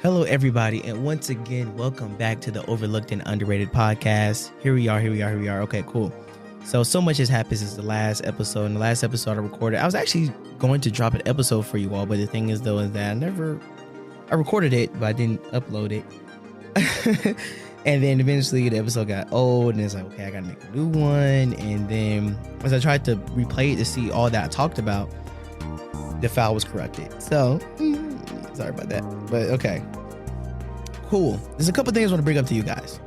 Hello, everybody, and once again, welcome back to the Overlooked and Underrated podcast. Here we are. Okay, cool. So much has happened since the last episode. In the last episode I recorded, I was actually going to drop an episode for you all, but the thing is, though, is that I recorded it, but I didn't upload it. And then eventually the episode got old, and it's like, okay, I gotta make a new one. And then as I tried to replay it to see all that I talked about, the file was corrupted. So, sorry about that. But okay, cool. There's a couple things I want to bring up to you guys.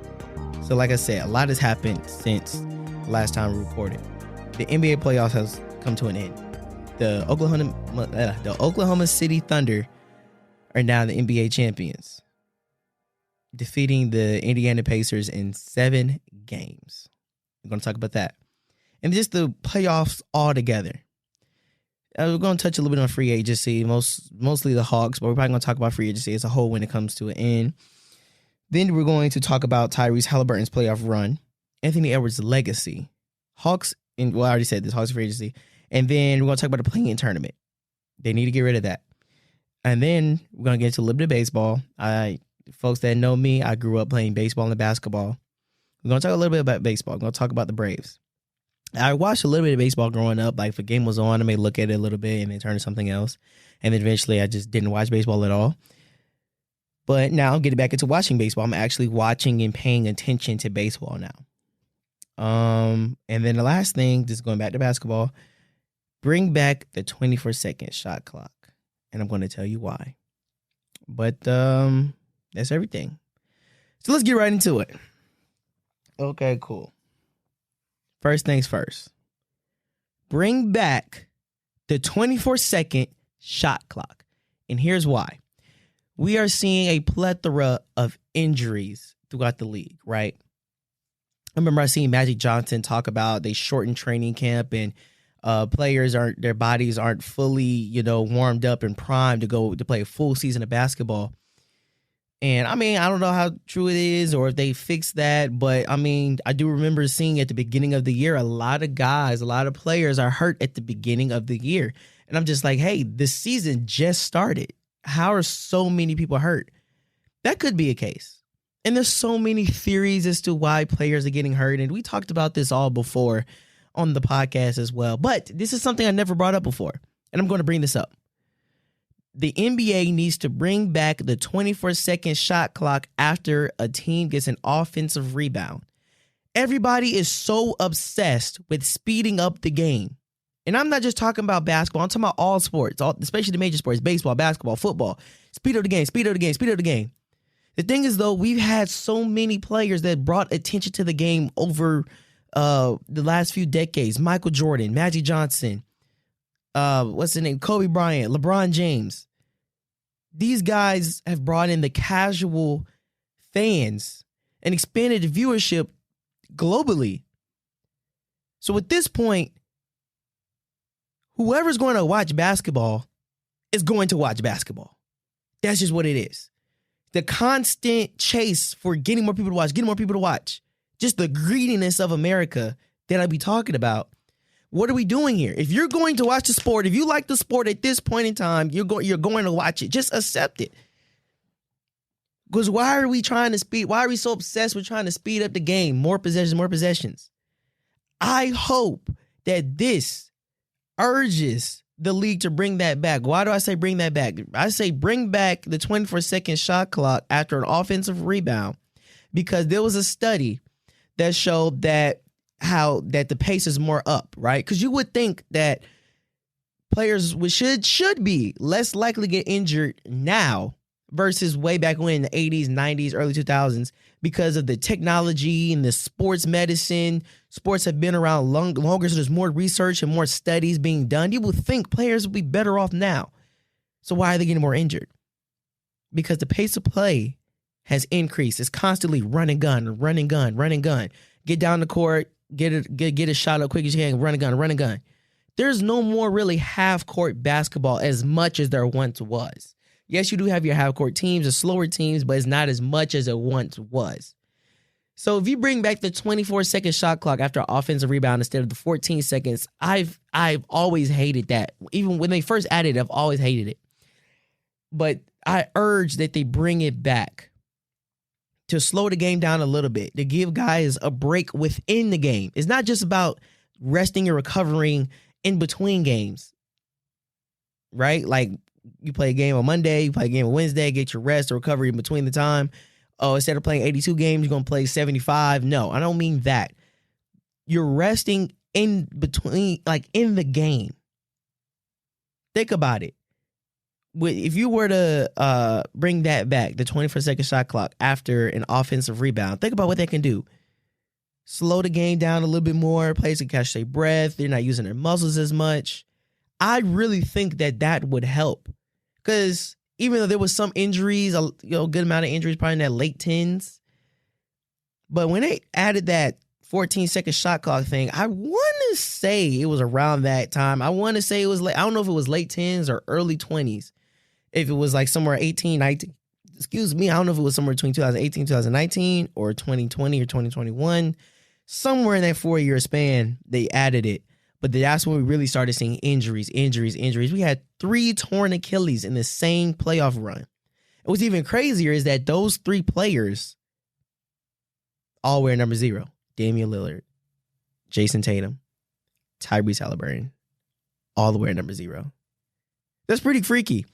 So like I said, a lot has happened since the last time we recorded. The NBA playoffs has come to an end. The Oklahoma City Thunder are now the NBA champions, defeating the Indiana Pacers in 7 games. We're going to talk about that. And just the playoffs all together. We're going to touch a little bit on free agency, mostly the Hawks, but we're probably going to talk about free agency as a whole when it comes to an end. Then we're going to talk about Tyrese Haliburton's playoff run, Anthony Edwards' legacy, Hawks, I already said this, Hawks free agency. And then we're going to talk about the play-in tournament. They need to get rid of that. And then we're going to get into a little bit of baseball. Folks that know me, I grew up playing baseball and basketball. We're going to talk a little bit about baseball. We're going to talk about the Braves. I watched a little bit of baseball growing up. Like if a game was on, I may look at it a little bit and then turn to something else. And then eventually I just didn't watch baseball at all. But now I'm getting back into watching baseball. I'm actually watching and paying attention to baseball now. And then the last thing, just going back to basketball, bring back the 24-second shot clock. And I'm going to tell you why. But that's everything. So let's get right into it. Okay, cool. First things first. Bring back the 24-second shot clock. And here's why. We are seeing a plethora of injuries throughout the league, right? I remember I seen Magic Johnson talk about they shortened training camp and their bodies aren't fully, warmed up and primed to play a full season of basketball. And I mean, I don't know how true it is or if they fixed that, but I mean, I do remember seeing at the beginning of the year, a lot of players are hurt at the beginning of the year. And I'm just like, hey, this season just started. How are so many people hurt? That could be a case. And there's so many theories as to why players are getting hurt. And we talked about this all before on the podcast as well. But this is something I never brought up before. And I'm going to bring this up. The NBA needs to bring back the 24-second shot clock after a team gets an offensive rebound. Everybody is so obsessed with speeding up the game. And I'm not just talking about basketball. I'm talking about all sports, especially the major sports, baseball, basketball, football. Speed up the game. The thing is, though, we've had so many players that brought attention to the game over the last few decades. Michael Jordan, Magic Johnson, what's his name? Kobe Bryant, LeBron James. These guys have brought in the casual fans and expanded the viewership globally. So at this point, whoever's going to watch basketball is going to watch basketball. That's just what it is. The constant chase for getting more people to watch. Just the greediness of America that I be talking about. What are we doing here? If you're going to watch the sport, if you like the sport at this point in time, you're going to watch it. Just accept it. Because why are we so obsessed with trying to speed up the game? More possessions. I hope that this urges the league to bring that back. Why do I say bring that back? I say bring back the 24-second shot clock after an offensive rebound, because there was a study that showed that the pace is more up, right? Because you would think that players should be less likely to get injured now versus way back when in the 80s, 90s, early 2000s, because of the technology and the sports medicine. Sports have been around longer, so there's more research and more studies being done. You would think players would be better off now. So why are they getting more injured? Because the pace of play has increased. It's constantly run and gun. Get down the court, get a shot up quick as you can, run and gun. There's no more really half-court basketball as much as there once was. Yes, you do have your half-court teams, the slower teams, but it's not as much as it once was. So if you bring back the 24-second shot clock after an offensive rebound instead of the 14 seconds, I've always hated that. Even when they first added it, I've always hated it. But I urge that they bring it back to slow the game down a little bit, to give guys a break within the game. It's not just about resting and recovering in between games, right? Like you play a game on Monday, you play a game on Wednesday, get your rest or recovery in between the time. Oh, instead of playing 82 games, you're going to play 75. No, I don't mean that. You're resting in between, like in the game. Think about it. If you were to bring that back, the 24-second shot clock after an offensive rebound, think about what they can do. Slow the game down a little bit more. Players can catch their breath. They're not using their muscles as much. I really think that would help. Because even though there was some injuries, a good amount of injuries, probably in that late 10s. But when they added that 14-second shot clock thing, I want to say it was around that time. I want to say it was late. I don't know if it was late 10s or early 20s. If it was like somewhere 18, 19, excuse me, I don't know if it was somewhere between 2018, 2019 or 2020 or 2021. Somewhere in that 4-year span, they added it. But that's when we really started seeing injuries. We had 3 torn Achilles in the same playoff run. And what's even crazier is that those 3 players all wear number 0. Damian Lillard, Jason Tatum, Tyrese Haliburton, all the way number 0. That's pretty freaky.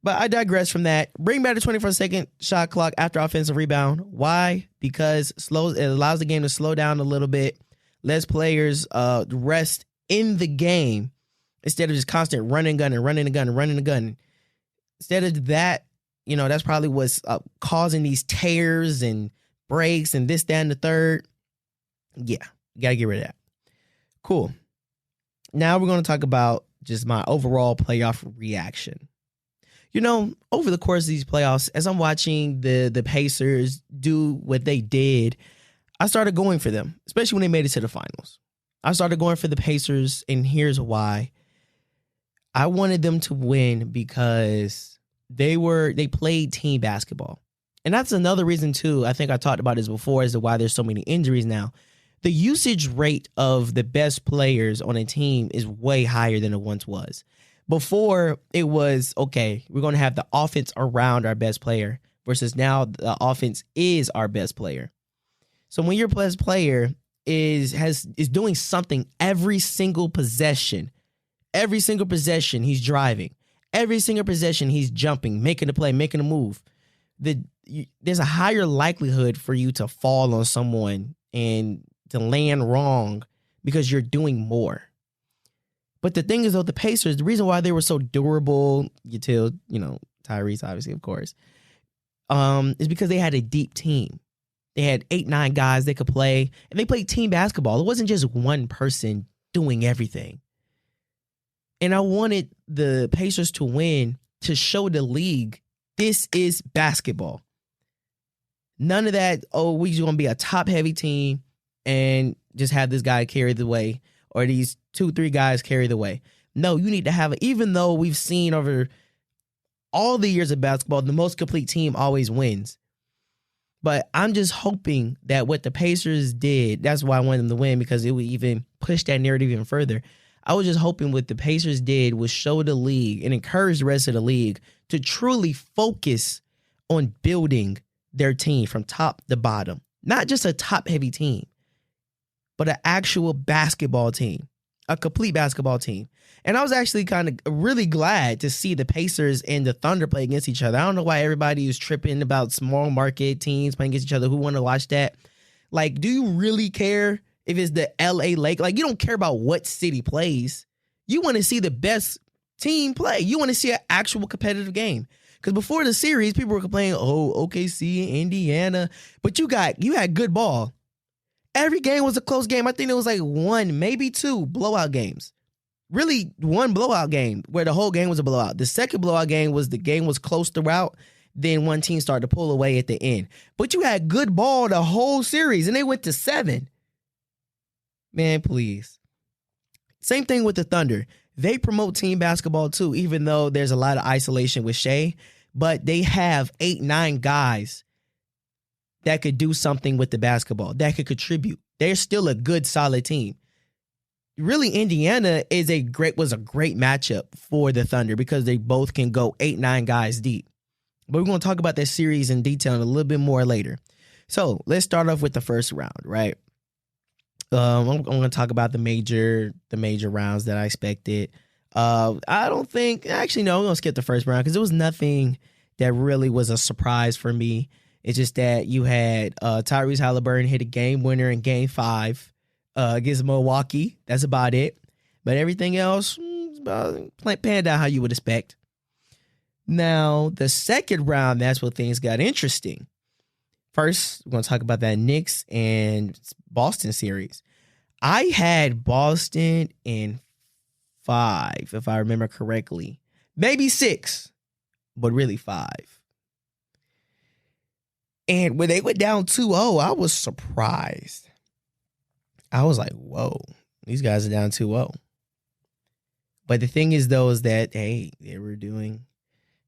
But I digress from that. Bring back the 24-second shot clock after offensive rebound. Why? Because it allows the game to slow down a little bit. Lets players rest in the game instead of just constant running gun. Instead of that, that's probably what's causing these tears and breaks and this, that, and the third. Yeah, you got to get rid of that. Cool. Now we're going to talk about just my overall playoff reaction. Over the course of these playoffs, as I'm watching the Pacers do what they did, I started going for them, especially when they made it to the finals. I started going for the Pacers, and here's why. I wanted them to win because they played team basketball. And that's another reason, too, I think I talked about this before, as to why there's so many injuries now. The usage rate of the best players on a team is way higher than it once was. Before, it was, okay, we're going to have the offense around our best player, versus now the offense is our best player. So when your best player is doing something every single possession he's driving, every single possession he's jumping, making a play, making a move, there's a higher likelihood for you to fall on someone and to land wrong because you're doing more. But the thing is, though, the Pacers, the reason why they were so durable, Tyrese, obviously, of course, is because they had a deep team. They had 8-9 guys they could play, and they played team basketball. It wasn't just one person doing everything. And I wanted the Pacers to win to show the league this is basketball. None of that, we're just going to be a top-heavy team and just have this guy carry the way, or these 2-3 guys carry the way. No, you need to have even though we've seen over all the years of basketball, the most complete team always wins. But I'm just hoping that what the Pacers did, that's why I wanted them to win, because it would even push that narrative even further. I was just hoping what the Pacers did was show the league and encourage the rest of the league to truly focus on building their team from top to bottom. Not just a top-heavy team, but an actual basketball team, a complete basketball team. And I was actually kind of really glad to see the Pacers and the Thunder play against each other. I don't know why everybody is tripping about small market teams playing against each other. Who want to watch that? Like, do you really care if it's the LA Lake? Like, you don't care about what city plays. You want to see the best team play. You want to see an actual competitive game. Because before the series, people were complaining, OKC, Indiana. But you had good ball. Every game was a close game. I think there was like 1, maybe 2 blowout games. Really, 1 blowout game where the whole game was a blowout. The second blowout game was the game was close throughout. Then one team started to pull away at the end. But you had good ball the whole series, and they went to 7. Man, please. Same thing with the Thunder. They promote team basketball too, even though there's a lot of isolation with Shea. But they have 8-9 guys that could do something with the basketball, that could contribute. They're still a good, solid team. Really, Indiana was a great matchup for the Thunder because they both can go 8-9 guys deep. But we're going to talk about that series in detail a little bit more later. So let's start off with the first round, right? I'm going to talk about the major rounds that I expected. I don't think, actually, no, I'm going to skip the first round because there was nothing that really was a surprise for me. It's just that you had Tyrese Haliburton hit a game winner in Game 5 against Milwaukee. That's about it. But everything else, panned out how you would expect. Now, the second round, that's where things got interesting. First, we're going to talk about that Knicks and Boston series. I had Boston in 5, if I remember correctly. Maybe 6, but really 5. And when they went down 2-0, I was surprised. I was like, whoa, these guys are down 2-0. But the thing is, though, is that, hey, they were doing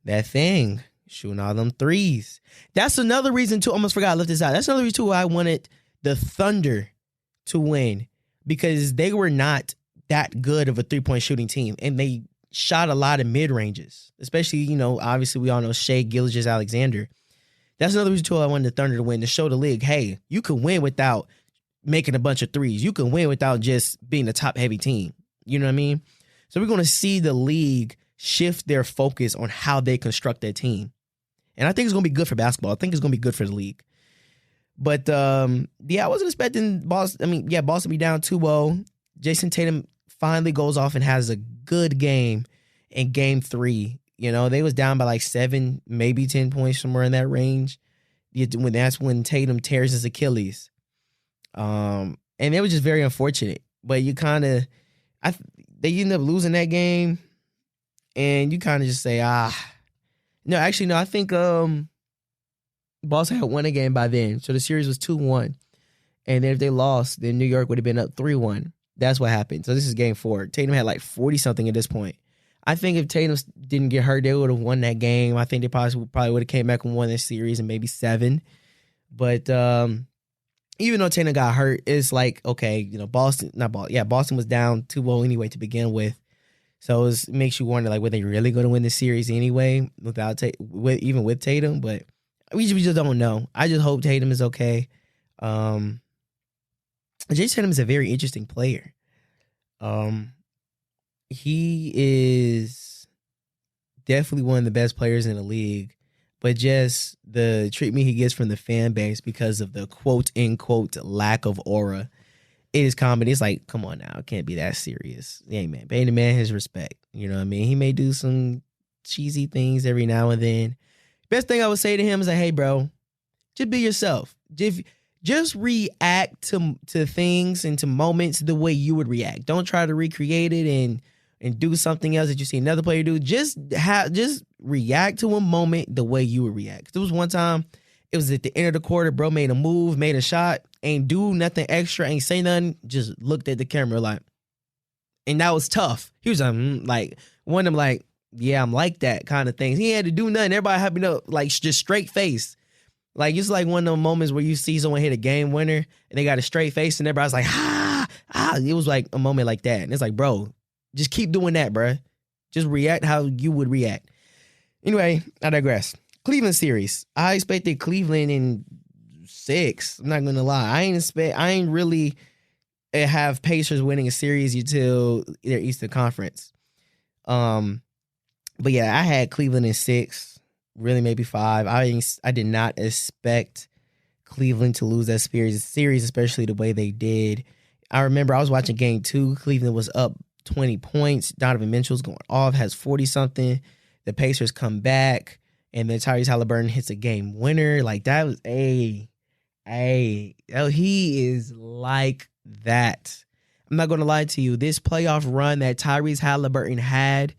that thing, shooting all them threes. That's another reason, too. I almost forgot I left this out. That's another reason, too, why I wanted the Thunder to win, because they were not that good of a three-point shooting team, and they shot a lot of mid-ranges, especially, you know, obviously we all know Shea Gilgeous-Alexander. That's another reason, too, I wanted the Thunder to win, to show the league, hey, you can win without making a bunch of threes. You can win without just being a top-heavy team. You know what I mean? So we're going to see the league shift their focus on how they construct their team. And I think it's going to be good for basketball. I think it's going to be good for the league. But, yeah, I wasn't expecting Boston to be down 2-0. Jason Tatum finally goes off and has a good game in Game 3. You know, they was down by like 7, maybe 10 points, somewhere in that range. That's when Tatum tears his Achilles. And it was just very unfortunate. But you kind of, they ended up losing that game. And you kind of just say, no, actually, no, I think Boston had won a game by then. So the series was 2-1. And then if they lost, then New York would have been up 3-1. That's what happened. So this is Game 4. Tatum had like 40-something at this point. I think if Tatum didn't get hurt, they would have won that game. I think they probably would have came back and won this series and maybe 7. But even though Tatum got hurt, it's like, okay, you know, Boston was down 2-0 anyway to begin with. So it makes you wonder, like, were they really going to win the series anyway even with Tatum? But we just don't know. I just hope Tatum is okay. Jason Tatum is a very interesting player. He is definitely one of the best players in the league, but just the treatment he gets from the fan base because of the quote-unquote lack of aura. It is comedy. It's like, come on now. It can't be that serious. Yeah, man. Pay the man his respect. You know what I mean? He may do some cheesy things every now and then. Best thing I would say to him is like, hey, bro, just be yourself. Just react to things and to moments the way you would react. Don't try to recreate it and do something else that you see another player do. Just react to a moment the way you would react. There was one time, it was at the end of the quarter, bro made a move, made a shot, ain't do nothing extra, ain't say nothing, just looked at the camera like, and that was tough. He was like one of them like, yeah, I'm like that kind of things. He had to do nothing. Everybody happy to like just straight face. Like, it's like one of those moments where you see someone hit a game winner and they got a straight face and everybody's like, It was like a moment like that. And it's like, bro, just keep doing that, bro. Just react how you would react. Anyway, I digress. Cleveland series. I expected Cleveland in 6. I'm not going to lie. I ain't really have Pacers winning a series until their Eastern Conference. But yeah, I had Cleveland in 6. Really, maybe 5. I did not expect Cleveland to lose that series, especially the way they did. I remember I was watching Game 2. Cleveland was up 20 points. Donovan Mitchell's going off, has 40-something. The Pacers come back, and then Tyrese Haliburton hits a game winner. Like, that was he is like that. I'm not going to lie to you. This playoff run that Tyrese Haliburton had,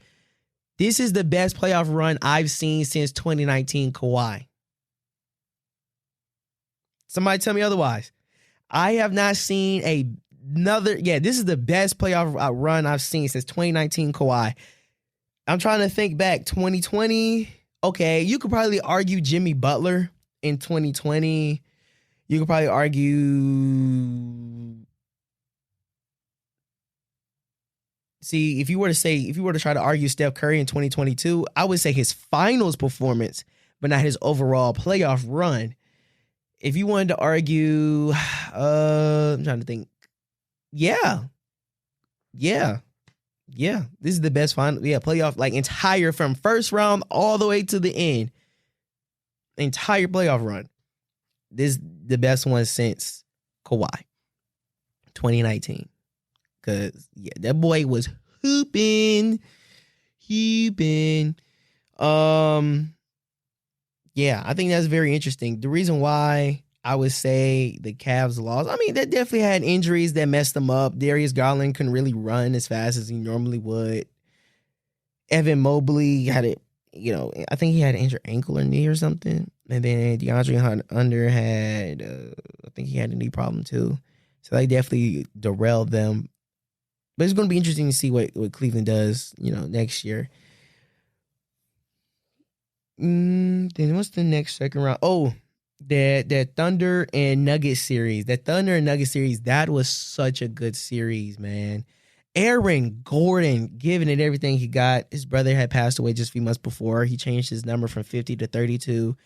this is the best playoff run I've seen since 2019 Kawhi. Somebody tell me otherwise. I have not seen this is the best playoff run I've seen since 2019 Kawhi. I'm trying to think back. 2020, okay, you could probably argue Jimmy Butler in 2020. You could probably argue... if you were to try to argue Steph Curry in 2022, I would say his finals performance but not his overall playoff run. If you wanted to argue, I'm trying to think. Yeah. This is the best final. Yeah, playoff, like entire from first round all the way to the end. Entire playoff run. This is the best one since Kawhi, 2019. Because, yeah, that boy was hooping. Yeah, I think that's very interesting. The reason why I would say the Cavs lost, I mean, they definitely had injuries that messed them up. Darius Garland couldn't really run as fast as he normally would. Evan Mobley had it, I think he had an injured ankle or knee or something. And then DeAndre Hunter had, I think he had a knee problem too. So they definitely derailed them. But it's going to be interesting to see what Cleveland does, next year. Then what's the next second round? Oh, that Thunder and Nuggets series. That Thunder and Nuggets series, that was such a good series, man. Aaron Gordon giving it everything he got. His brother had passed away just a few months before. He changed his number from 50 to 32.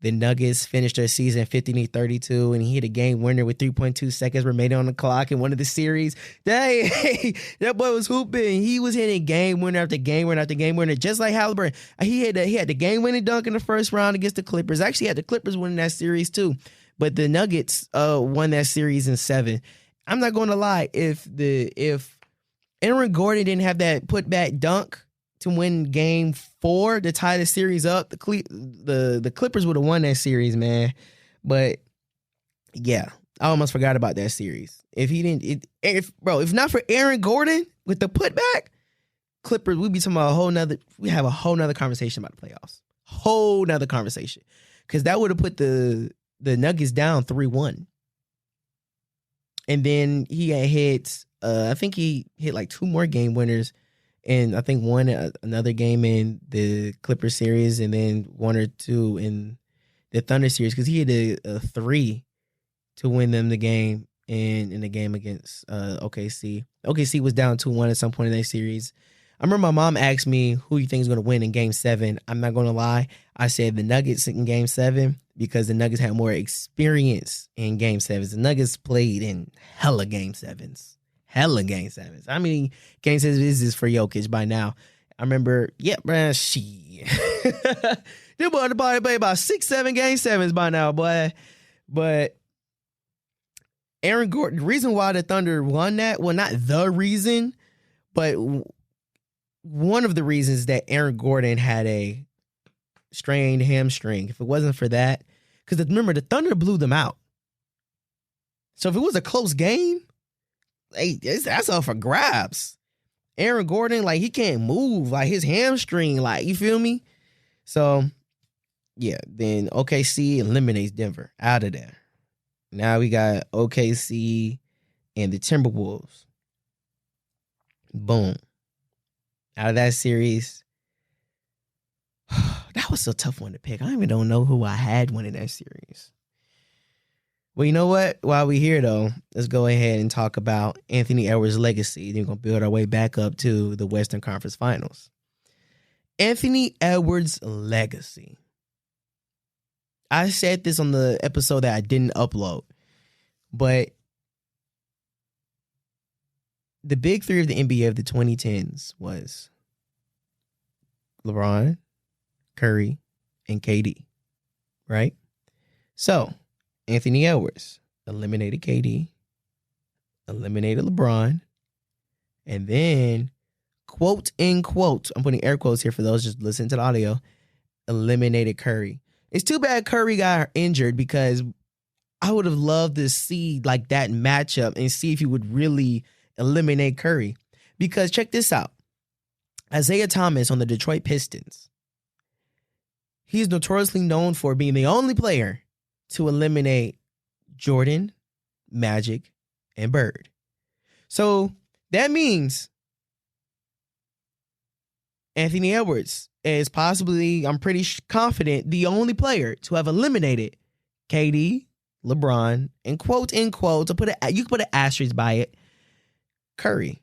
The Nuggets finished their season 50-32, and he hit a game winner with 3.2 seconds remaining on the clock in one of the series. That boy was hooping. He was hitting game winner after game winner after game winner, just like Haliburton. He had the game-winning dunk in the first round against the Clippers. Actually, had the Clippers winning that series too, but the Nuggets won that series in 7. I'm not going to lie. If Aaron Gordon didn't have that put-back dunk to win Game 4 to tie the series up, the Clippers would have won that series, man. But yeah, I almost forgot about that series. If not for Aaron Gordon with the putback, Clippers, we'd be talking about we have a whole nother conversation about the playoffs. Whole nother conversation. Because that would have put the Nuggets down 3-1. And then he had hit, I think he hit like 2 more game winners. And I think another game in the Clippers series, and then 1 or 2 in the Thunder series, because he hit a 3 to win them the game in the game against OKC. OKC was down 2-1 at some point in that series. I remember my mom asked me who you think is going to win in Game 7. I'm not going to lie. I said the Nuggets in Game 7 because the Nuggets had more experience in Game 7s. The Nuggets played in hella Game 7s. Hella Game 7s. I mean, Game 7s is for Jokic by now. I remember, man, they boy play about 6-7 Game 7s by now, boy. But Aaron Gordon, the reason why the Thunder won that, well, not the reason, but one of the reasons that Aaron Gordon had a strained hamstring. If it wasn't for that, because remember, the Thunder blew them out. So if it was a close game, that's up for grabs. Aaron Gordon, like, he can't move, like, his hamstring, like, you feel me? So, yeah, then OKC eliminates Denver out of there. Now we got OKC and the Timberwolves. Boom. Out of that series, that was a tough one to pick. I don't know who I had winning that series. Well, you know what? While we're here, though, let's go ahead and talk about Anthony Edwards' legacy. Then we're going to build our way back up to the Western Conference Finals. Anthony Edwards' legacy. I said this on the episode that I didn't upload, but the big three of the NBA of the 2010s was LeBron, Curry, and KD, right? So, Anthony Edwards eliminated KD, eliminated LeBron, and then, quote, in quote, I'm putting air quotes here for those just listening to the audio, eliminated Curry. It's too bad Curry got injured because I would have loved to see like that matchup and see if he would really eliminate Curry. Because check this out. Isaiah Thomas on the Detroit Pistons. He's notoriously known for being the only player to eliminate Jordan, Magic, and Bird. So that means Anthony Edwards is possibly, I'm pretty confident, the only player to have eliminated KD, LeBron, and quote, in quote, you can put an asterisk by it, Curry.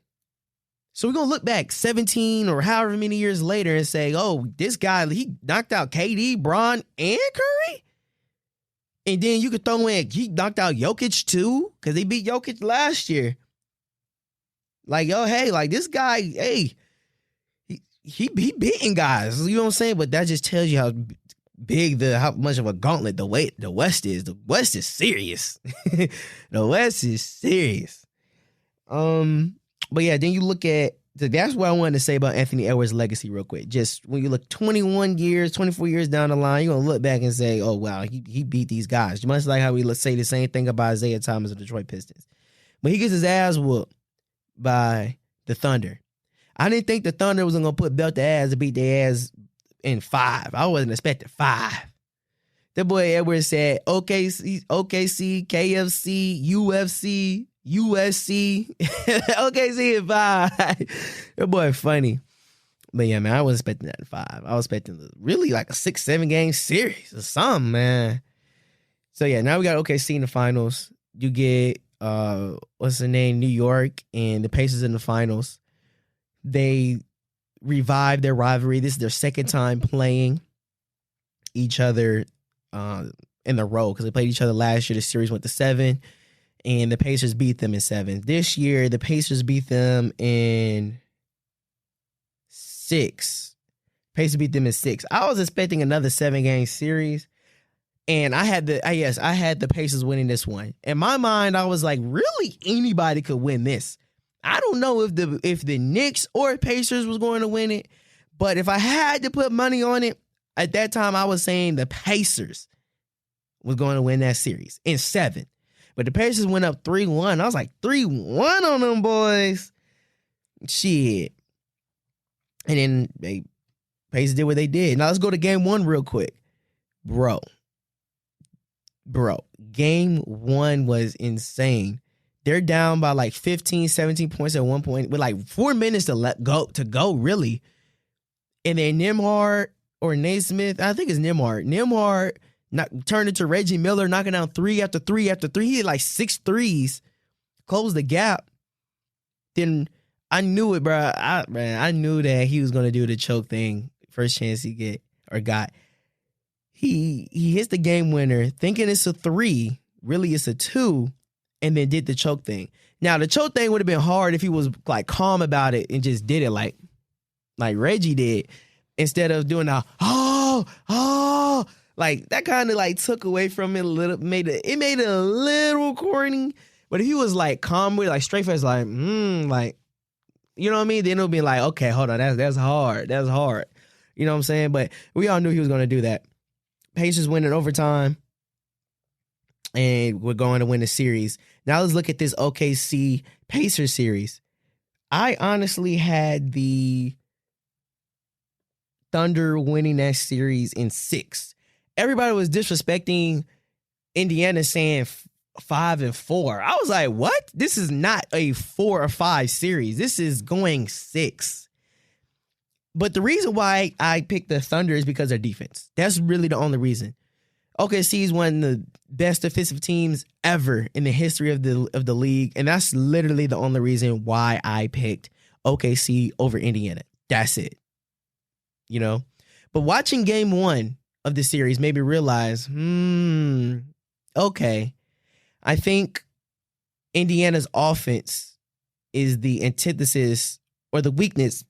So we're going to look back 17 or however many years later and say, oh, this guy, he knocked out KD, Bron, and Curry? And then you could throw in, he knocked out Jokic too, because they beat Jokic last year. Like, yo, hey, like this guy, hey, he beating guys. You know what I'm saying? But that just tells you how big how much of a gauntlet the West is. The West is serious. The West is serious. But yeah, then you look at, that's what I wanted to say about Anthony Edwards' legacy real quick. Just when you look 21 years, 24 years down the line, you're going to look back and say, oh, wow, he beat these guys. Much like how we say the same thing about Isaiah Thomas of the Detroit Pistons. But he gets his ass whooped by the Thunder. I didn't think the Thunder was going to put belt to ass to beat their ass in 5. I wasn't expecting 5. That boy Edwards said OKC, KFC, UFC, USC, OKC in 5. That boy funny. But yeah, man, I wasn't expecting that in 5. I was expecting really like a 6-7 game series or something, man. So yeah, now we got OKC in the finals. You get what's the name, New York and the Pacers in the finals. They revived their rivalry. This is their second time playing each other in the row, because they played each other last year. The series went to 7, and the Pacers beat them in 7. This year, the Pacers beat them in 6. Pacers beat them in 6. I was expecting another 7-game series, and I had the Pacers winning this one. In my mind, I was like, really, anybody could win this. I don't know if the Knicks or Pacers was going to win it, but if I had to put money on it, at that time I was saying the Pacers was going to win that series in 7. But the Pacers went up 3-1. I was like, 3-1 on them boys. Shit. And then Pacers did what they did. Now let's go to game 1 real quick. Bro. Game 1 was insane. They're down by like 15, 17 points at one point with like 4 minutes to go, really. And then Nembhard or Naismith, I think it's Nembhard turned into Reggie Miller, knocking down 3 after 3 after 3. He had like 6 threes, closed the gap. Then I knew it, bro. I knew that he was going to do the choke thing first chance he got. He hits the game winner thinking it's a 3. Really, it's a 2. And then did the choke thing. Now, the choke thing would have been hard if he was like calm about it and just did it like Reggie did, instead of doing a like that kind of like took away from it a little, made it a little corny. But if he was like calm with like straight face, like like, you know what I mean? Then it'll be like, okay, hold on, that's hard. That's hard. You know what I'm saying? But we all knew he was gonna do that. Pacers winning overtime. And we're going to win the series. Now let's look at this OKC Pacers series. I honestly had the Thunder winning that series in 6. Everybody was disrespecting Indiana, saying 5-4. I was like, what? This is not a 4 or 5 series. This is going 6. But the reason why I picked the Thunder is because of their defense. That's really the only reason. OKC is one of the best defensive teams ever in the history of the league, and that's literally the only reason why I picked OKC over Indiana. That's it. You know? But watching game 1 of the series made me realize, okay, I think Indiana's offense is the antithesis or the weakness,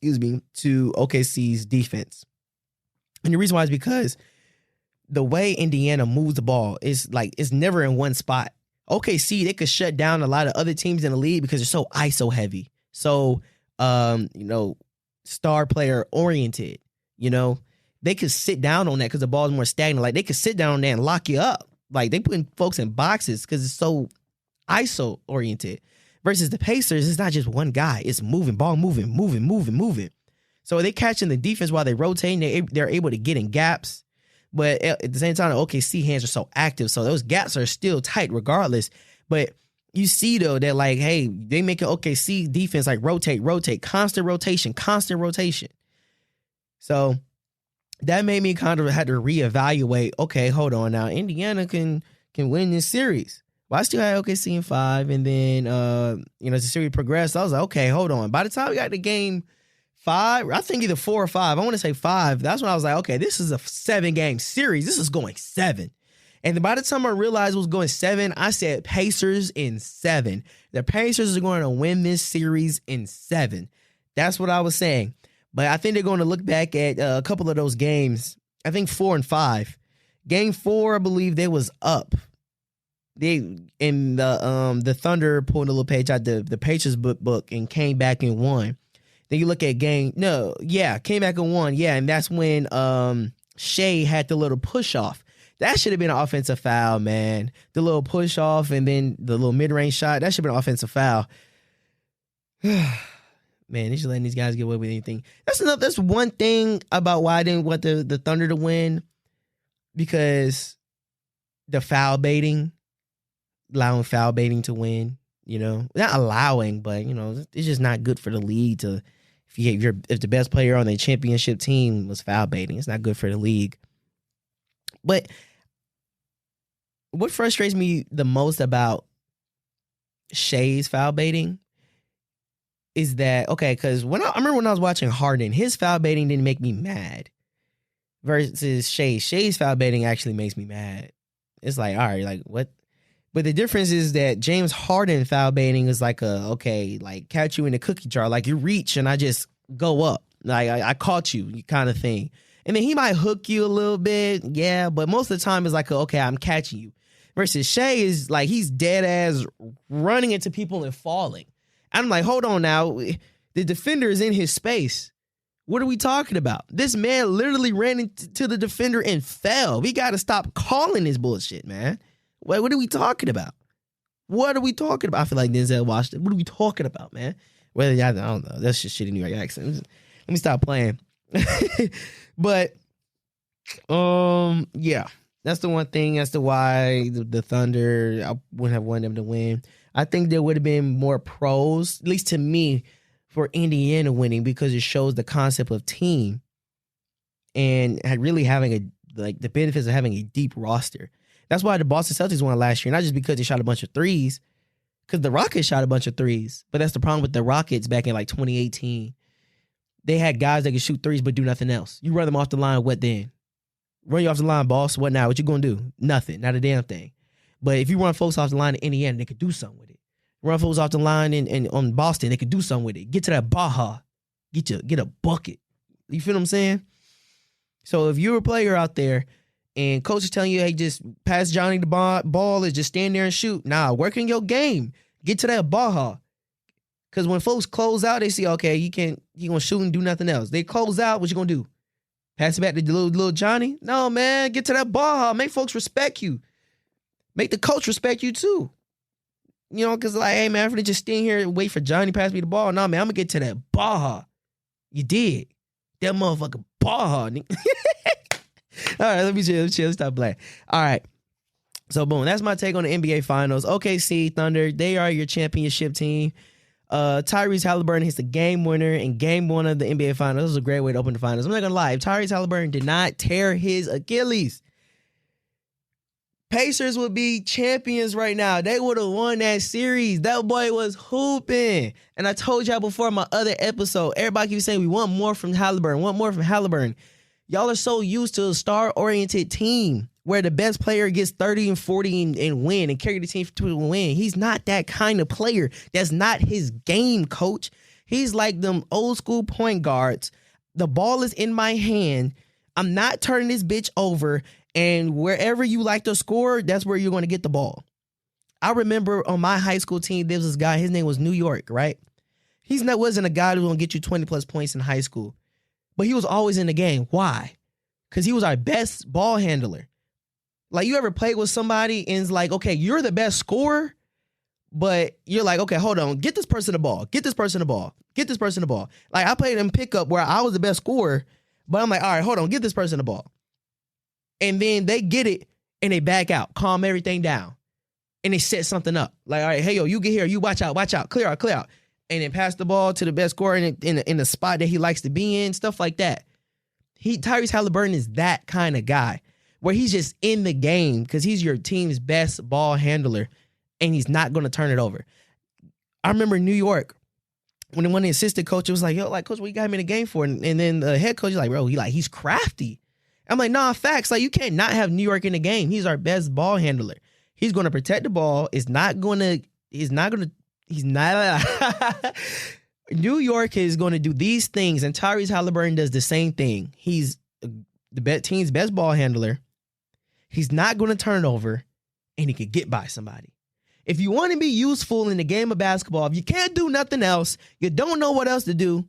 to OKC's defense. And the reason why is because the way Indiana moves the ball is like, it's never in one spot. OKC, they could shut down a lot of other teams in the league because they're so ISO heavy. So, star player oriented, they could sit down on that because the ball is more stagnant. Like they could sit down on that and lock you up. Like they putting folks in boxes because it's so ISO oriented. Versus the Pacers, it's not just one guy. It's ball moving. So they catching the defense while they rotating. They're able to get in gaps. But at the same time, the OKC hands are so active, so those gaps are still tight regardless. But you see, though, that, like, hey, they make an OKC defense, like, rotate, constant rotation. So that made me kind of had to reevaluate, okay, hold on now. Indiana can win this series. But I still had OKC in 5. And then, as the series progressed, I was like, okay, hold on. By the time we got to game 5, I think either 4 or 5. I want to say 5. That's when I was like, okay, this is a 7-game series. This is going 7. And by the time I realized it was going 7, I said Pacers in 7. The Pacers are going to win this series in 7. That's what I was saying. But I think they're going to look back at a couple of those games. I think 4 and 5. Game 4, I believe they was up. The Thunder pulled a little page out the Pacers book and came back and won. Then you look at came back and won. Yeah, and that's when Shea had the little push off. That should have been an offensive foul, man. The little push off and then the little mid-range shot, that should have been an offensive foul. Man, they should let these guys get away with anything. That's one thing about why I didn't want the Thunder to win, because the foul baiting, allowing foul baiting to win, not allowing, but it's just not good for the league to, if the best player on the championship team was foul baiting, it's not good for the league. But what frustrates me the most about Shea's foul baiting is that, okay, because I remember when I was watching Harden, his foul baiting didn't make me mad. Versus Shea's foul baiting actually makes me mad. It's like, all right, like what? But the difference is that James Harden foul baiting is like catch you in a cookie jar, like you reach and I just go up, like I caught you kind of thing. And then he might hook you a little bit, yeah, but most of the time it's like, okay, I'm catching you. Versus Shea is like he's dead ass running into people and falling. I'm like, hold on now. The defender is in his space. What are we talking about? This man literally ran into the defender and fell. We got to stop calling this bullshit, man. What are we talking about? What are we talking about? I feel like Denzel Washington. What are we talking about, man? I don't know. That's just shitty New York accent. Let me stop playing. But, yeah. That's the one thing as to why the Thunder, I wouldn't have wanted them to win. I think there would have been more pros, at least to me, for Indiana winning, because it shows the concept of team and really having the benefits of having a deep roster. That's why the Boston Celtics won last year, not just because they shot a bunch of threes, because the Rockets shot a bunch of threes. But that's the problem with the Rockets back in 2018. They had guys that could shoot threes but do nothing else. You run them off the line, what then? Run you off the line, boss. What now? What you gonna do? Nothing. Not a damn thing. But if you run folks off the line in Indiana, they could do something with it. Run folks off the line in on Boston, they could do something with it. Get to that Baja. Get a bucket. You feel what I'm saying? So if you're a player out there and coach is telling you, hey, just pass Johnny the ball, is just stand there and shoot. Nah, work in your game. Get to that Baja. Because when folks close out, they see, okay, you gonna shoot and do nothing else. They close out, what you gonna do? Pass it back to little Johnny? No, man, get to that Baja. Make folks respect you. Make the coach respect you too. Because hey, man, if they just stand here and wait for Johnny to pass me the ball, no, man, I'm going to get to that Baja. You did. That motherfucker Baja. All right, let me chill. Let's stop playing. All right. So, boom, that's my take on the NBA Finals. OKC Thunder, they are your championship team. Tyrese Haliburton hits the game winner in game 1 of the NBA Finals. This was a great way to open the finals. I'm not going to lie. If Tyrese Haliburton did not tear his Achilles, Pacers would be champions right now. They would have won that series. That boy was hooping. And I told y'all before in my other episode, everybody keeps saying we want more from Haliburton. Y'all are so used to a star-oriented team where the best player gets 30 and 40 and win and carry the team to a win. He's not that kind of player. That's not his game, coach. He's like them old school point guards. The ball is in my hand. I'm not turning this bitch over. And wherever you like to score, that's where you're going to get the ball. I remember on my high school team, there was this guy, his name was New York, right? Wasn't a guy who was going to get you 20 plus points in high school, but he was always in the game. Why? Because he was our best ball handler. Like, you ever played with somebody and it's like, okay, you're the best scorer, but you're like, okay, hold on, get this person the ball. Like, I played in pickup where I was the best scorer, but I'm like, all right, hold on, get this person the ball. And then they get it and they back out, calm everything down. And they set something up. Like, all right, hey, yo, you get here. You watch out, clear out. And then pass the ball to the best scorer in the spot that he likes to be in, stuff like that. Tyrese Haliburton is that kind of guy where he's just in the game because he's your team's best ball handler. and he's not going to turn it over. I remember in New York when one of the assistant coaches was like, yo, like, coach, what you got him in the game for? And then the head coach is like, bro, he's crafty. I'm like, nah, facts. Like, you can't not have New York in the game. He's our best ball handler. He's going to protect the ball. New York is going to do these things, and Tyrese Haliburton does the same thing. He's the team's best ball handler. He's not going to turn over, and he could get by somebody. If you want to be useful in the game of basketball, if you can't do nothing else, you don't know what else to do,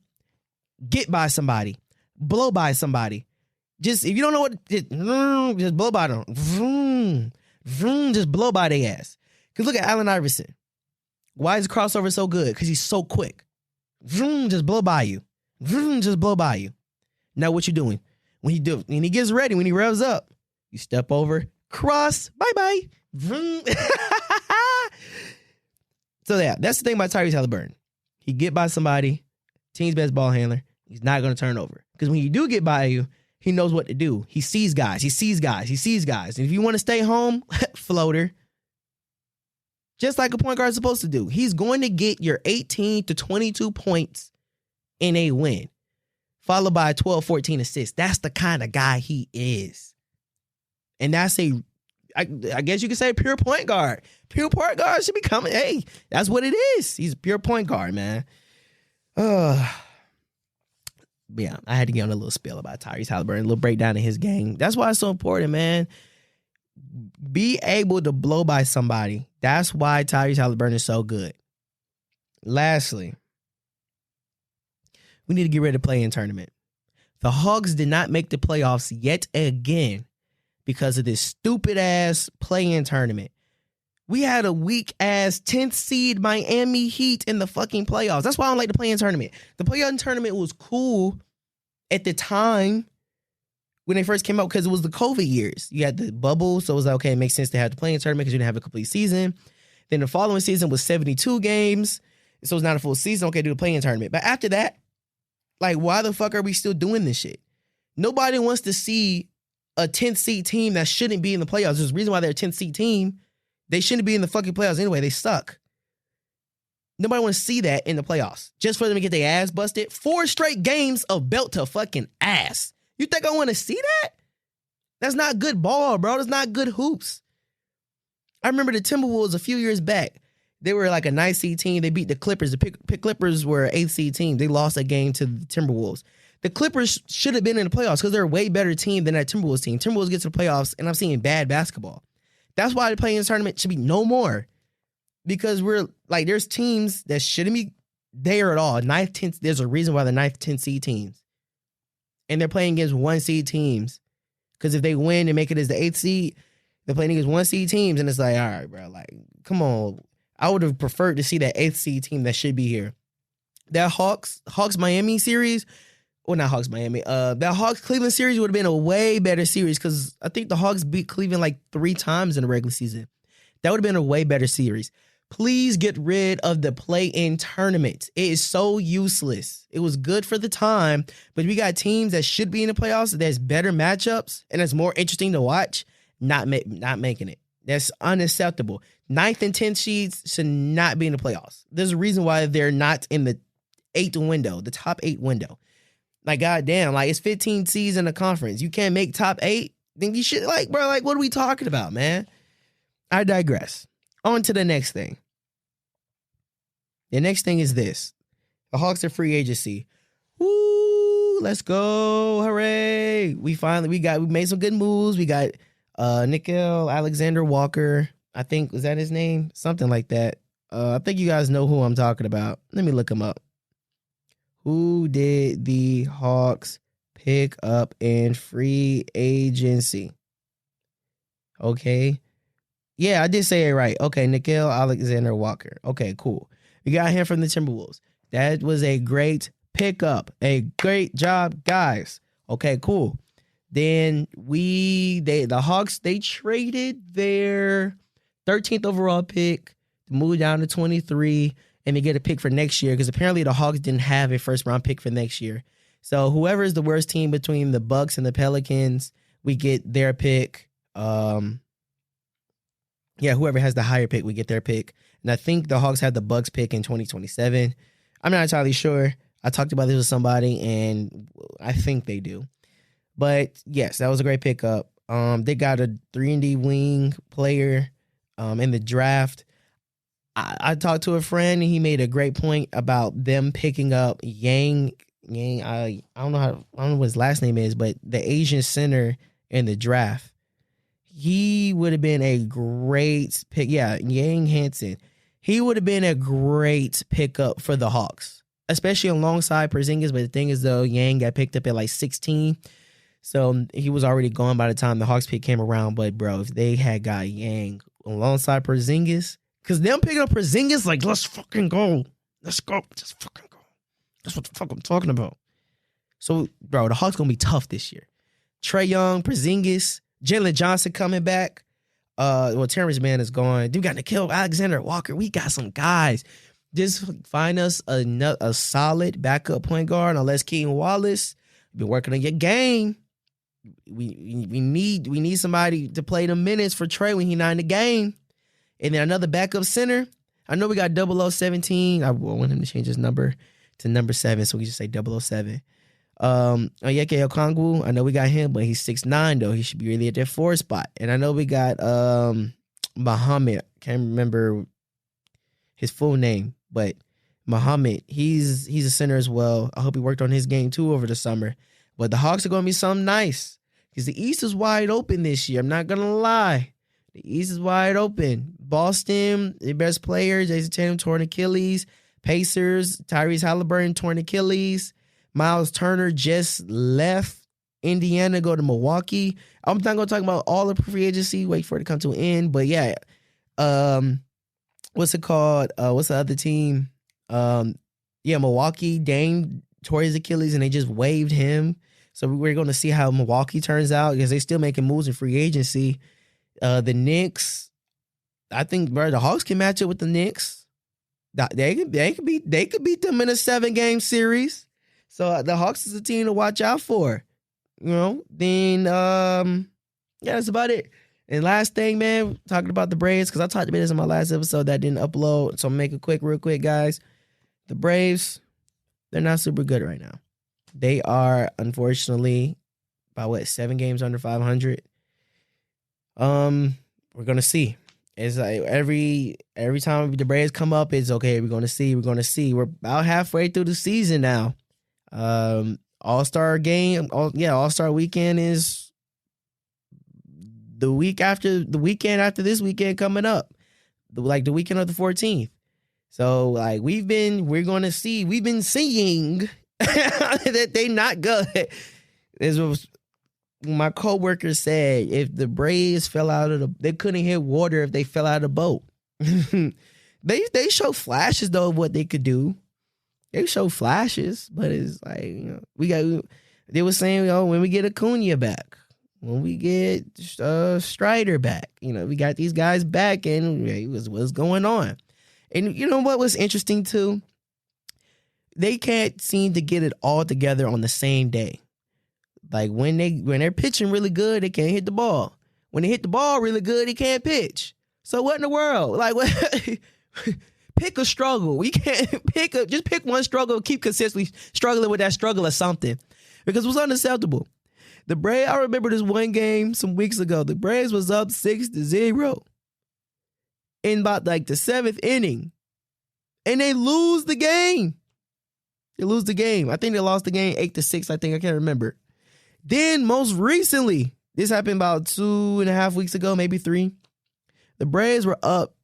get by somebody, blow by somebody. Just, if you don't know what, just blow by them. Vroom, vroom, just blow by their ass. Because look at Allen Iverson. Why is crossover so good? Because he's so quick. Vroom, just blow by you. Vroom, just blow by you. Now what you doing? When he gets ready, when he revs up, you step over, cross, bye-bye. Vroom. So yeah, that's the thing about Tyrese Haliburton. He get by somebody, team's best ball handler. He's not going to turn over. Because when you do get by you, he knows what to do. He sees guys. And if you want to stay home, floater. Just like a point guard is supposed to do. He's going to get your 18 to 22 points in a win, followed by 12, 14 assists. That's the kind of guy he is. And that's I guess you could say pure point guard. Pure point guard should be coming. Hey, that's what it is. He's a pure point guard, man. Yeah, I had to get on a little spiel about Tyrese Haliburton, a little breakdown of his game. That's why it's so important, man. Be able to blow by somebody. That's why Tyrese Haliburton is so good. Lastly, we need to get ready to play in tournament. The Hawks did not make the playoffs yet again because of this stupid-ass play-in tournament. We had a weak-ass 10th seed Miami Heat in the fucking playoffs. That's why I don't like the play-in tournament. The play-in tournament was cool at the time when they first came out because it was the COVID years. You had the bubble, so it was like, okay, it makes sense to have the play-in tournament because you didn't have a complete season. Then the following season was 72 games, so it's not a full season. Okay, do the play-in tournament. But after that, like, why the fuck are we still doing this shit? Nobody wants to see a 10th seed team that shouldn't be in the playoffs. There's a reason why they're a 10th seed team. They shouldn't be in the fucking playoffs anyway. They suck. Nobody wants to see that in the playoffs. Just for them to get their ass busted. 4 straight games of belt to fucking ass. You think I want to see that? That's not good ball, bro. That's not good hoops. I remember the Timberwolves a few years back. They were like a 9th seed team. They beat the Clippers. The Clippers were an 8th seed team. They lost a game to the Timberwolves. The Clippers should have been in the playoffs because they're a way better team than that Timberwolves team. Timberwolves get to the playoffs, and I'm seeing bad basketball. That's why the play-in tournament should be no more. Because we're like, there's teams that shouldn't be there at all. 9th, 10th, there's a reason why they're 9th, 10th seed teams. And they're playing against 1 seed teams. Because if they win and make it as the 8th seed, they're playing against 1 seed teams. And it's like, all right, bro, like, come on. I would have preferred to see that 8th seed team that should be here. That Hawks Miami series, well, not Hawks Miami, that Hawks Cleveland series would have been a way better series because I think the Hawks beat Cleveland like 3 times in the regular season. That would have been a way better series. Please get rid of the play-in tournament. It is so useless. It was good for the time, but we got teams that should be in the playoffs. There's better matchups, and it's more interesting to watch. Not making it. That's unacceptable. 9th and 10th seeds should not be in the playoffs. There's a reason why they're not in the 8th window, the top 8 window. Like, goddamn, like, it's 15 seeds in the conference. You can't make top 8? Then you should, like, bro, like, what are we talking about, man? I digress. On to the next thing. The next thing is this. The Hawks are free agency. Woo, let's go. Hooray. We made some good moves. We got Nickel Alexander Walker. I think, was that his name? Something like that. I think you guys know who I'm talking about. Let me look him up. Who did the Hawks pick up in free agency? Okay. Yeah, I did say it right. Okay, Nickel Alexander Walker. Okay, cool. We got him from the Timberwolves. That was a great pickup. A great job, guys. Okay, cool. Then the Hawks, they traded their 13th overall pick to move down to 23 and they get a pick for next year because apparently the Hawks didn't have a first-round pick for next year. So whoever is the worst team between the Bucks and the Pelicans, we get their pick. Yeah, whoever has the higher pick, we get their pick. And I think the Hawks have the Bucks pick in 2027. I'm not entirely sure. I talked about this with somebody, and I think they do. But yes, that was a great pickup. They got a 3-and-D wing player in the draft. I talked to a friend, and he made a great point about them picking up Yang. I don't know what his last name is, but the Asian center in the draft. He would have been a great pick. Yeah, Yang Hansen. He would have been a great pickup for the Hawks, especially alongside Porzingis. But the thing is, though, Yang got picked up at like 16. So he was already gone by the time the Hawks pick came around. But, bro, if they had got Yang alongside Porzingis, because them picking up Porzingis, like, let's fucking go. Let's go. Just fucking go. That's what the fuck I'm talking about. So, bro, the Hawks going to be tough this year. Trae Young, Porzingis, Jalen Johnson coming back. Terrence Mann is gone. Dude got to kill Alexander Walker. We got some guys. Just find us a solid backup point guard unless Keaton Wallace. Been working on your game. We need somebody to play the minutes for Trae when he's not in the game. And then another backup center. I know we got 0017. I want him to change his number to number 7, so we just say 007. Onyeka Okongwu, I know we got him, but he's 6'9", though. He should be really at that 4 spot. And I know we got Muhammad. Can't remember his full name, but Muhammad, he's a center as well. I hope he worked on his game too over the summer. But the Hawks are going to be something nice because the East is wide open this year. I'm not going to lie. The East is wide open. Boston, the best player, Jason Tatum torn Achilles. Pacers, Tyrese Haliburton torn Achilles. Miles Turner just left Indiana, go to Milwaukee. I'm not going to talk about all the free agency. Wait for it to come to an end. But yeah, what's it called? What's the other team? Milwaukee. Dame tore his Achilles and they just waived him. So we're going to see how Milwaukee turns out because they're still making moves in free agency. The Knicks, I think, bro, the Hawks can match it with the Knicks. They could beat them in a 7-game series. So the Hawks is a team to watch out for. You know, then that's about it. And last thing, man, talking about the Braves, because I talked about this in my last episode that didn't upload. So I'm make it real quick, guys. The Braves, they're not super good right now. They are, unfortunately, about 7 games under 500. We're gonna see. It's like every time the Braves come up, it's okay. We're gonna see. We're about halfway through the season now. All-Star game. All-Star weekend is the weekend after this weekend coming up. The weekend of the 14th. So we've been seeing that they not good. This was my coworker said, if the Braves they couldn't hit water if they fell out of the boat. They show flashes though of what they could do. They show flashes, but it's they were saying, when we get Acuna back, when we get Strider back, we got these guys back and what's going on. And you know what was interesting too? They can't seem to get it all together on the same day. Like when they're pitching really good, they can't hit the ball. When they hit the ball really good, they can't pitch. So what in the world? Pick a struggle. We can't just pick one struggle, keep consistently struggling with that struggle or something. Because it was unacceptable. The Braves, I remember this one game some weeks ago. The Braves was up 6-0 in about the 7th inning. And they lose the game. I think they lost the game 8-6. I can't remember. Then most recently, this happened about 2.5 weeks ago, maybe 3. The Braves were up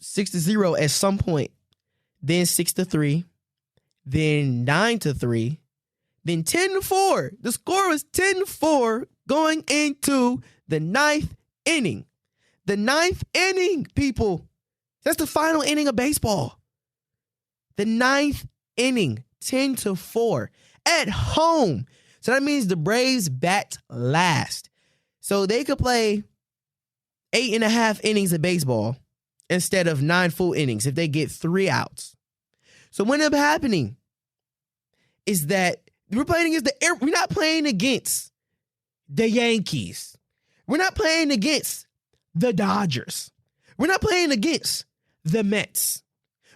6-0 at some point, then 6-3, then 9-3, then 10-4. The score was 10-4 going into the 9th inning. The 9th inning, people. That's the final inning of baseball. The 9th inning, 10-4 at home. So that means the Braves bat last. So they could play 8.5 innings of baseball instead of 9 full innings if they get 3 outs. So what ended up happening is that we're not playing against the Yankees. We're not playing against the Dodgers. We're not playing against the Mets.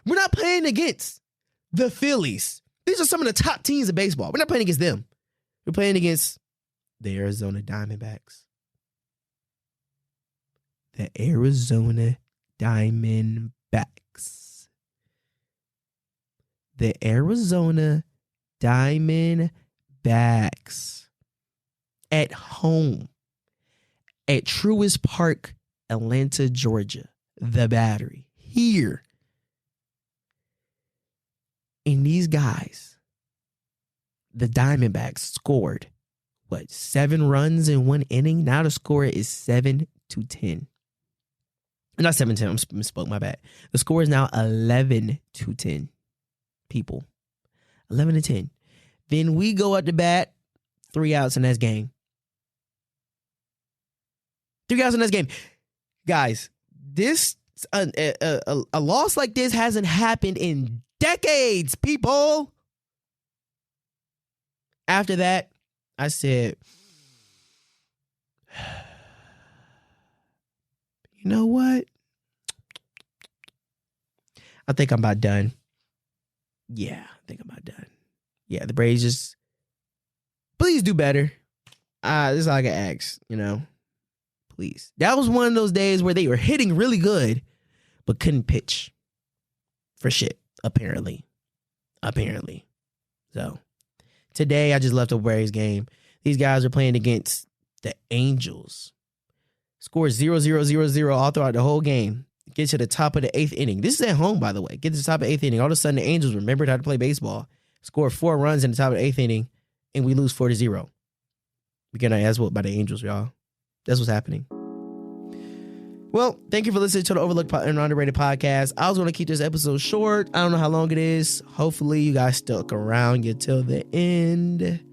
We're not playing against the Phillies. These are some of the top teams in baseball. We're not playing against them. We're playing against the Arizona Diamondbacks. The Arizona Diamondbacks. The Arizona Diamondbacks. At home. At Truist Park, Atlanta, Georgia. The Battery. Here. And these guys, the Diamondbacks scored, 7 runs in 1 inning? Now the score is 7-10. Not 7-10, I misspoke, my bad. The score is now 11-10, people. 11-10. Then we go up to bat, 3 outs in that game. 3 outs in that game. Guys, this a loss like this hasn't happened in decades, people. After that, I said, you know what? I think I'm about done. Yeah, I think I'm about done. Yeah, the Braves just, please do better. This is all I can ask, please. That was one of those days where they were hitting really good, but couldn't pitch for shit, apparently. So, today I just left a Braves game. These guys are playing against the Angels. Score 0-0-0-0 all throughout the whole game. Get to the top of the 8th inning. This is at home, by the way. Get to the top of the 8th inning. All of a sudden, the Angels remembered how to play baseball. Score 4 runs in the top of the 8th inning, and we lose 4-0. We get our ass whooped by the Angels, y'all. That's what's happening. Well, thank you for listening to the Overlooked and Underrated podcast. I was going to keep this episode short. I don't know how long it is. Hopefully, you guys stuck around till the end.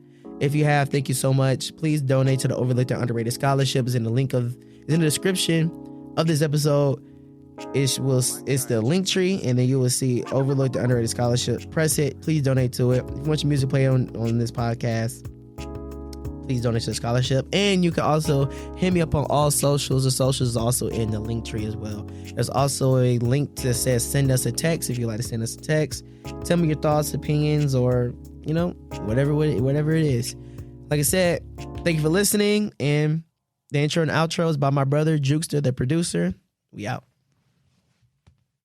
If you have, thank you so much. Please donate to the Overlooked and Underrated Scholarship. It's in the description of this episode. It's the link tree, and then you will see Overlooked and Underrated Scholarship. Press it. Please donate to it. If you want your music played on this podcast, please donate to the scholarship. And you can also hit me up on all socials. The socials is also in the link tree as well. There's also a link that says send us a text if you'd like to send us a text. Tell me your thoughts, opinions, or whatever it is. Like I said, thank you for listening, and the intro and outro is by my brother Jukester, the producer. We out.